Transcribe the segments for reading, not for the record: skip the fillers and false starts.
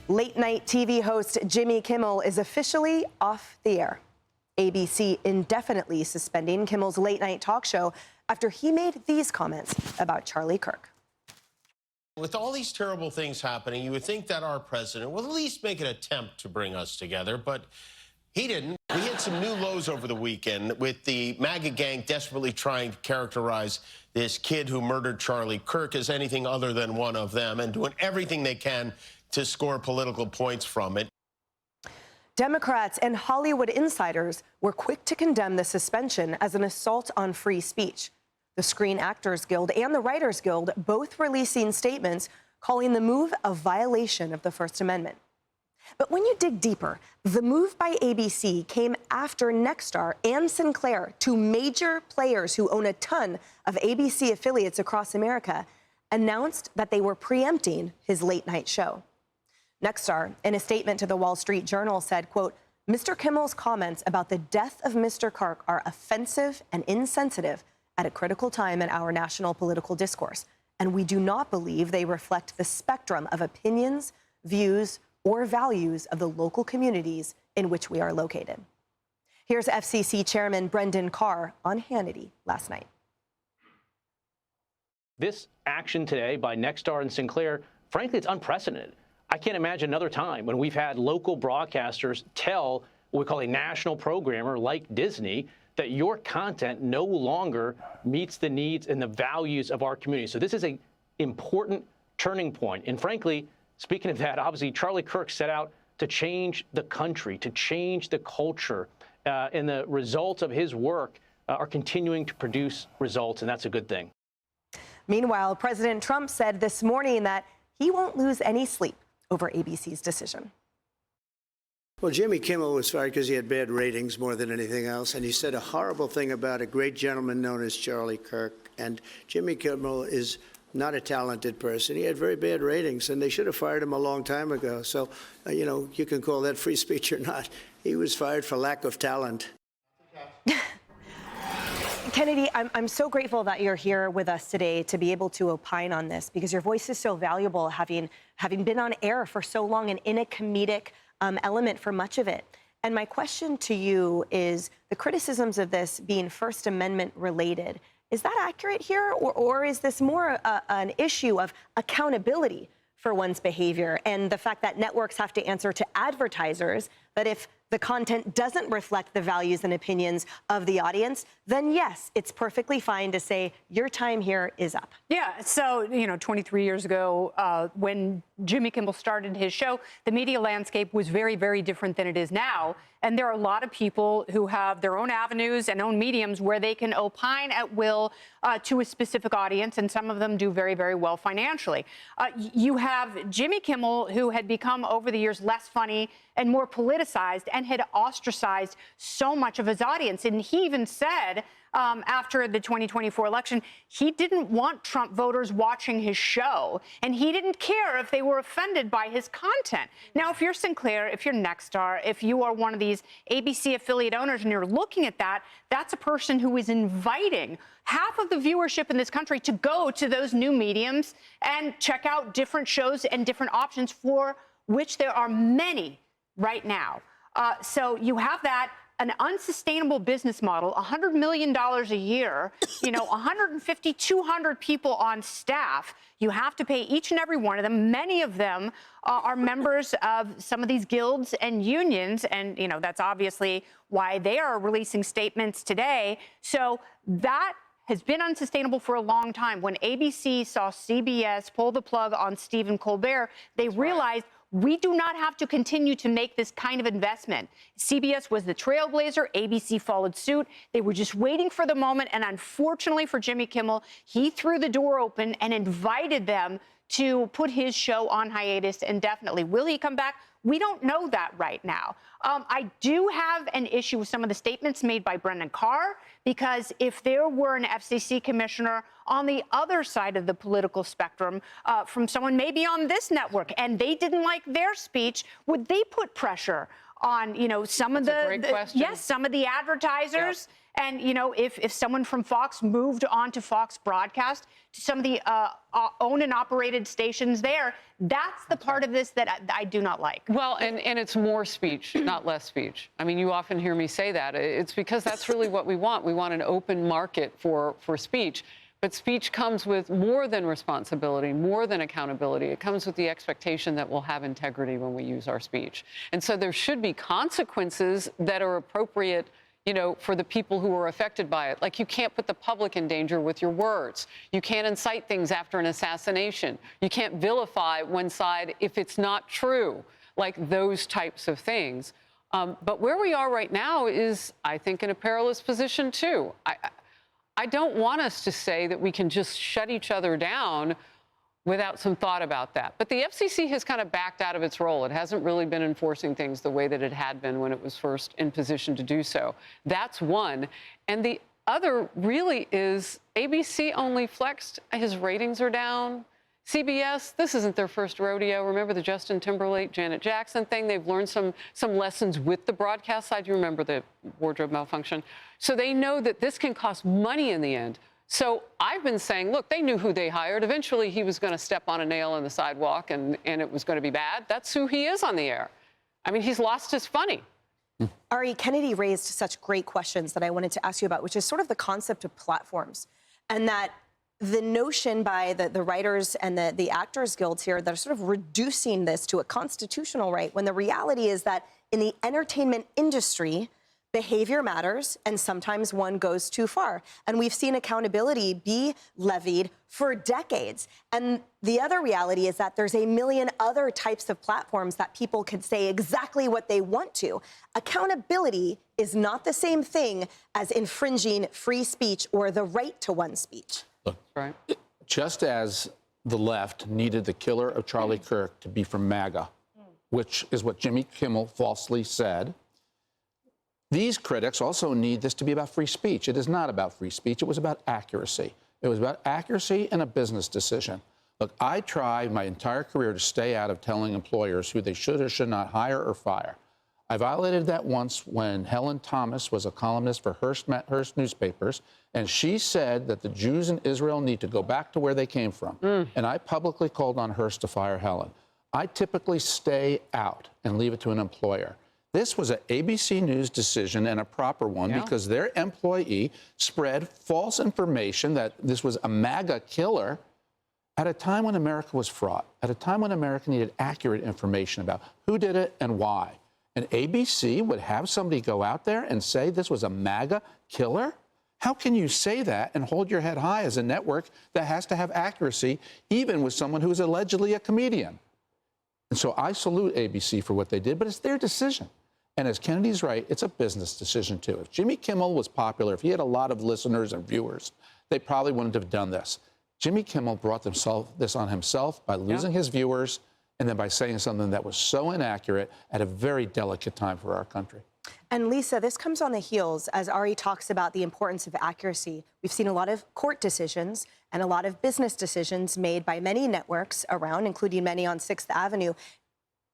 Late-night TV host Jimmy Kimmel is officially off the air. ABC indefinitely suspending Kimmel's late-night talk show after he made these comments about Charlie Kirk. With all these terrible things happening, you would think that our president will at least make an attempt to bring us together, but he didn't. We had some new lows over the weekend with the MAGA gang desperately trying to characterize this kid who murdered Charlie Kirk as anything other than one of them and doing everything they can to score political points from it. Democrats and Hollywood insiders were quick to condemn the suspension as an assault on free speech. The Screen Actors Guild and the Writers Guild both releasing statements calling the move a violation of the First Amendment. But when you dig deeper, the move by ABC came after Nexstar and Sinclair, two major players who own a ton of ABC affiliates across America, announced that they were preempting his late-night show. Nexstar, in a statement to the Wall Street Journal, said, quote, "Mr. Kimmel's comments about the death of Mr. Kirk are offensive and insensitive at a critical time in our national political discourse, and we do not believe they reflect the spectrum of opinions, views, or values of the local communities in which we are located." Here's FCC Chairman Brendan Carr on Hannity last night. This action today by Nexstar and Sinclair, frankly, it's unprecedented. I can't imagine another time when we've had local broadcasters tell what we call a national programmer like Disney that your content no longer meets the needs and the values of our community. So this is an important turning point. And frankly, speaking of that, obviously, Charlie Kirk set out to change the country, to change the culture, and the results of his work are continuing to produce results, and that's a good thing. Meanwhile, President Trump said this morning that he won't lose any sleep over ABC's decision. Well, Jimmy Kimmel was fired because he had bad ratings more than anything else, and he said a horrible thing about a great gentleman known as Charlie Kirk. And Jimmy Kimmel is not a talented person. He had very bad ratings, and they should have fired him a long time ago. So, you can call that free speech or not. He was fired for lack of talent. Kennedy, I'm so grateful that you're here with us today to be able to opine on this, because your voice is so valuable, having been on air for so long and in a comedic element for much of it. And my question to you is, the criticisms of this being First Amendment related, is that accurate here, or is this more an issue of accountability for one's behavior and the fact that networks have to answer to advertisers that if the content doesn't reflect the values and opinions of the audience, then yes, it's perfectly fine to say your time here is up? Yeah, so, 23 years ago, when Jimmy Kimmel started his show, the media landscape was very, very different than it is now. And there are a lot of people who have their own avenues and own mediums where they can opine at will to a specific audience, and some of them do very, very well financially. You have Jimmy Kimmel, who had become over the years less funny and more politicized and had ostracized so much of his audience. And he even said after the 2024 election, he didn't want Trump voters watching his show, and he didn't care if they were offended by his content. Now, if you're Sinclair, if you're Nexstar, if you are one of these ABC affiliate owners and you're looking at that, that's a person who is inviting half of the viewership in this country to go to those new mediums and check out different shows and different options, for which there are many right now. So you have that. An unsustainable business model, $100 million a year, 150, 200 people on staff. You have to pay each and every one of them. Many of them are members of some of these guilds and unions, and, that's obviously why they are releasing statements today. So that has been unsustainable for a long time. When ABC saw CBS pull the plug on Stephen Colbert, they realized we do not have to continue to make this kind of investment. CBS was the trailblazer. ABC followed suit. They were just waiting for the moment. And unfortunately for Jimmy Kimmel, he threw the door open and invited them to put his show on hiatus indefinitely. Will he come back? We don't know that right now. I do have an issue with some of the statements made by Brendan Carr, because if there were an FCC commissioner on the other side of the political spectrum, from someone maybe on this network, and they didn't like their speech, would they put pressure on, some of some of the advertisers? Yep. And, if someone from Fox moved on to Fox Broadcast, to some of the owned and operated stations there, That's the part of this that I do not like. Well, and it's more speech, not less speech. I mean, you often hear me say that. It's because that's really what we want. We want an open market for speech. But speech comes with more than responsibility, more than accountability. It comes with the expectation that we'll have integrity when we use our speech. And so there should be consequences that are appropriate, you know, for the people who are affected by it. Like, you can't put the public in danger with your words. You can't incite things after an assassination. You can't vilify one side if it's not true, like those types of things. But where we are right now is, I think, in a perilous position, too. I don't want us to say that we can just shut each other down without some thought about that. But the FCC has kind of backed out of its role. It hasn't really been enforcing things the way that it had been when it was first in position to do so. That's one. And the other really is ABC only flexed. His ratings are down. CBS, this isn't their first rodeo. Remember the Justin Timberlake, Janet Jackson thing? They've learned some lessons with the broadcast side. You remember the wardrobe malfunction? So they know that this can cost money in the end. So I've been saying, look, they knew who they hired. Eventually, he was going to step on a nail in the sidewalk, and it was going to be bad. That's who he is on the air. I mean, he's lost his funny. Ari, Kennedy raised such great questions that I wanted to ask you about, which is sort of the concept of platforms, and that the notion by the writers and the actors guilds here that are sort of reducing this to a constitutional right, when the reality is that in the entertainment industry, behavior matters, and sometimes one goes too far. And we've seen accountability be levied for decades. And the other reality is that there's a million other types of platforms that people can say exactly what they want to. Accountability is not the same thing as infringing free speech or the right to one's speech. Look, Right. just as the left needed the killer of Charlie Kirk to be from MAGA, which is what Jimmy Kimmel falsely said, these critics also need this to be about free speech. It is not about free speech. It was about accuracy. It was about accuracy and a business decision. Look, I tried my entire career to stay out of telling employers who they should or should not hire or fire. I violated that once when Helen Thomas was a columnist for Hearst newspapers, and she said that the Jews in Israel need to go back to where they came from. And I publicly called on Hearst to fire Helen. I typically stay out and leave it to an employer. This was an ABC News decision, and a proper one, because their employee spread false information that this was a MAGA killer at a time when America was fraught, at a time when America needed accurate information about who did it and why. And ABC would have somebody go out there and say this was a MAGA killer? How can you say that and hold your head high as a network that has to have accuracy, even with someone who is allegedly a comedian? And so I salute ABC for what they did, but it's their decision. And as Kennedy's right, it's a business decision, too. If Jimmy Kimmel was popular, if he had a lot of listeners and viewers, they probably wouldn't have done this. Jimmy Kimmel brought this on himself by losing his viewers and then by saying something that was so inaccurate at a very delicate time for our country. And Lisa, this comes on the heels, as Ari talks about the importance of accuracy. We've seen a lot of court decisions and a lot of business decisions made by many networks around, including many on 6th Avenue,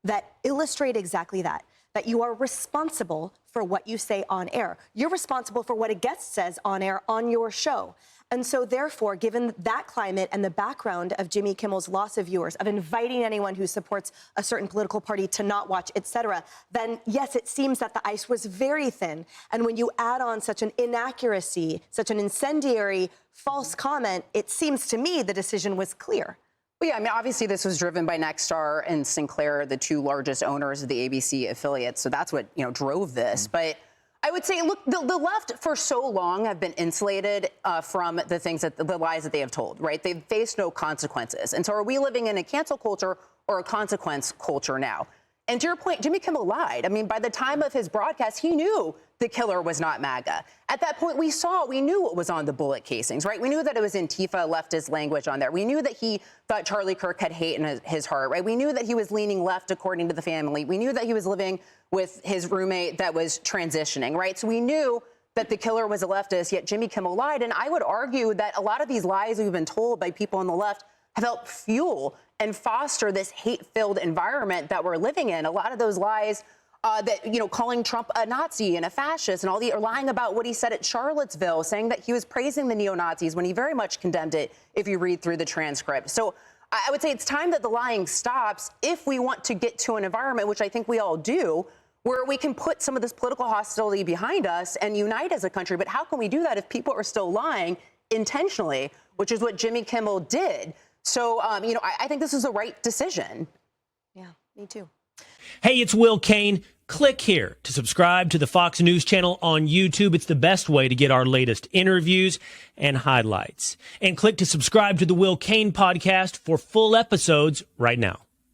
that illustrate exactly that you are responsible for what you say on air. You're responsible for what a guest says on air on your show. And so therefore, given that climate and the background of Jimmy Kimmel's loss of viewers, of inviting anyone who supports a certain political party to not watch, et cetera, then yes, it seems that the ice was very thin. And when you add on such an inaccuracy, such an incendiary false comment, it seems to me the decision was clear. Well, yeah, I mean, obviously this was driven by Nexstar and Sinclair, the two largest owners of the ABC affiliate. So that's what, drove this. But I would say, look, the left for so long have been insulated from the lies that they have told, right? They've faced no consequences. And so are we living in a cancel culture or a consequence culture now? And to your point, Jimmy Kimmel lied. I mean, by the time of his broadcast, he knew the killer was not MAGA. At that point, we knew what was on the bullet casings, right? We knew that it was Antifa, leftist language on there. We knew that he thought Charlie Kirk had hate in his heart, right? We knew that he was leaning left, according to the family. We knew that he was living with his roommate that was transitioning, right? So we knew that the killer was a leftist, yet Jimmy Kimmel lied. And I would argue that a lot of these lies we've been told by people on the left have helped fuel and foster this hate-filled environment that we're living in. A lot of those lies calling Trump a Nazi and a fascist and or lying about what he said at Charlottesville, saying that he was praising the neo-Nazis when he very much condemned it, if you read through the transcript. So I would say it's time that the lying stops if we want to get to an environment, which I think we all do, where we can put some of this political hostility behind us and unite as a country. But how can we do that if people are still lying intentionally, which is what Jimmy Kimmel did? So, I think this is the right decision. Yeah, me too. Hey, it's Will Kane. Click here to subscribe to the Fox News channel on YouTube. It's the best way to get our latest interviews and highlights. And click to subscribe to the Will Kane podcast for full episodes right now.